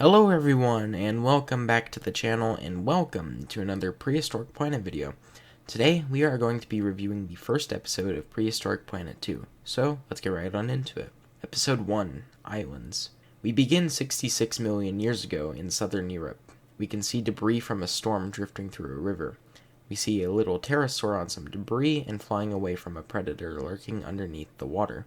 Hello everyone, and welcome back to the channel, and welcome to another Prehistoric Planet video. Today, we are going to be reviewing the first episode of Prehistoric Planet 2, so let's get right on into it. Episode 1, Islands. We begin 66 million years ago in southern Europe. We can see debris from a storm drifting through a river. We see a little pterosaur on some debris and flying away from a predator lurking underneath the water.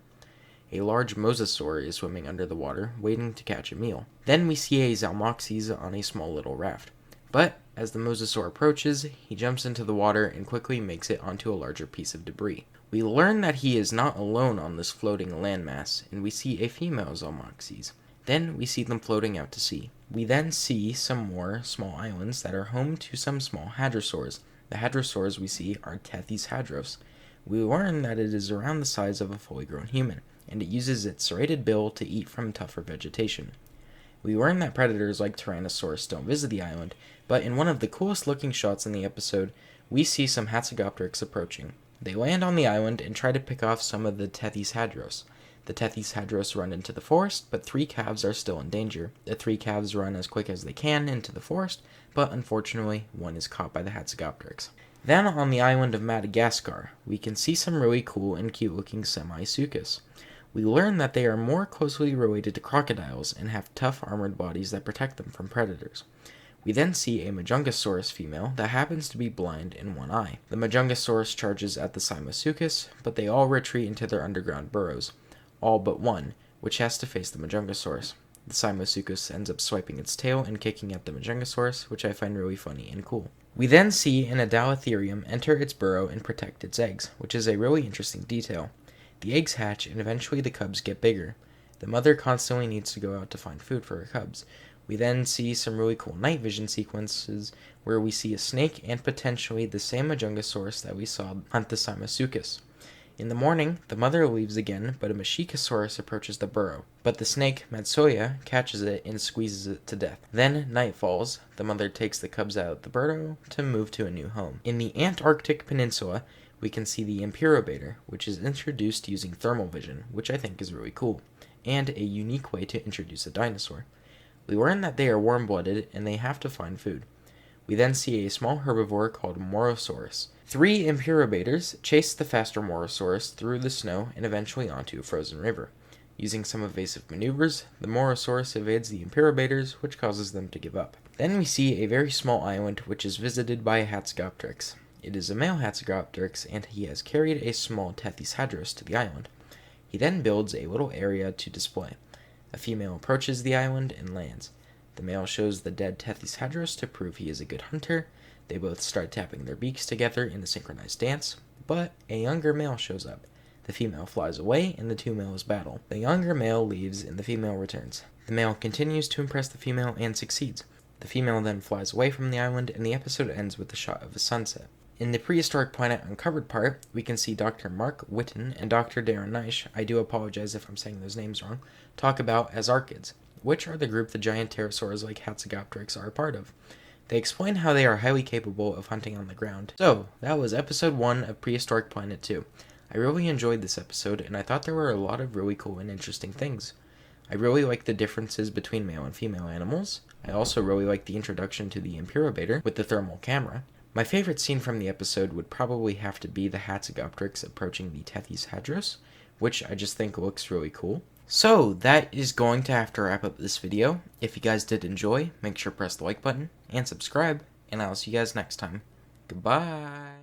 A large mosasaur is swimming under the water, waiting to catch a meal. Then we see a zalmoxes on a small little raft. But as the mosasaur approaches, he jumps into the water and quickly makes it onto a larger piece of debris. We learn that he is not alone on this floating landmass, and we see a female zalmoxes. Then we see them floating out to sea. We then see some more small islands that are home to some small hadrosaurs. The hadrosaurs we see are Tethys hadros. We learn that it is around the size of a fully grown human, and it uses its serrated bill to eat from tougher vegetation. We learn that predators like Tyrannosaurus don't visit the island, but in one of the coolest looking shots in the episode, we see some Hatzegopteryx approaching. They land on the island and try to pick off some of the Tethys hadros. The Tethys hadros run into the forest, but 3 calves are still in danger. The 3 calves run as quick as they can into the forest, but unfortunately, one is caught by the Hatzegopteryx. Then on the island of Madagascar, we can see some really cool and cute looking Semi-Sucus. We learn that they are more closely related to crocodiles and have tough armored bodies that protect them from predators. We then see a Majungasaurus female that happens to be blind in one eye. The Majungasaurus charges at the Simosuchus, but they all retreat into their underground burrows. All but one, which has to face the Majungasaurus. The Simosuchus ends up swiping its tail and kicking at the Majungasaurus, which I find really funny and cool. We then see an Adalatherium enter its burrow and protect its eggs, which is a really interesting detail. The eggs hatch, and eventually the cubs get bigger. The mother constantly needs to go out to find food for her cubs. We then see some really cool night vision sequences where we see a snake and potentially the same Majungasaurus that we saw hunt the Simosuchus. In the morning, the mother leaves again, but a Machikosaurus approaches the burrow. But the snake, Matsuya, catches it and squeezes it to death. Then night falls. The mother takes the cubs out of the burrow to move to a new home. In the Antarctic Peninsula, we can see the Imperobator, which is introduced using thermal vision, which I think is really cool, and a unique way to introduce a dinosaur. We learn that they are warm-blooded and they have to find food. We then see a small herbivore called Morosaurus. 3 Imperobators chase the faster Morosaurus through the snow and eventually onto a frozen river. Using some evasive maneuvers, the Morosaurus evades the Imperobators, which causes them to give up. Then we see a very small island which is visited by a Hatzegopteryx. It is a male Hatzegopteryx, and he has carried a small Tethys hadros to the island. He then builds a little area to display. A female approaches the island and lands. The male shows the dead Tethys hadros to prove he is a good hunter. They both start tapping their beaks together in a synchronized dance, but a younger male shows up. The female flies away, and the 2 males battle. The younger male leaves, and the female returns. The male continues to impress the female and succeeds. The female then flies away from the island, and the episode ends with a shot of a sunset. In the Prehistoric Planet Uncovered part, we can see Dr. Mark Witten and Dr. Darren Neisch, I do apologize if I'm saying those names wrong, talk about Azarchids, which are the group the giant pterosaurs like Hatzegopteryx are a part of. They explain how they are highly capable of hunting on the ground. So, that was episode 1 of Prehistoric Planet 2. I really enjoyed this episode, and I thought there were a lot of really cool and interesting things. I really like the differences between male and female animals. I also really like the introduction to the Imperobator with the thermal camera. My favorite scene from the episode would probably have to be the Hatzegopteryx approaching the Tethys hadros, which I just think looks really cool. So, that is going to have to wrap up this video. If you guys did enjoy, make sure to press the like button and subscribe, and I'll see you guys next time. Goodbye!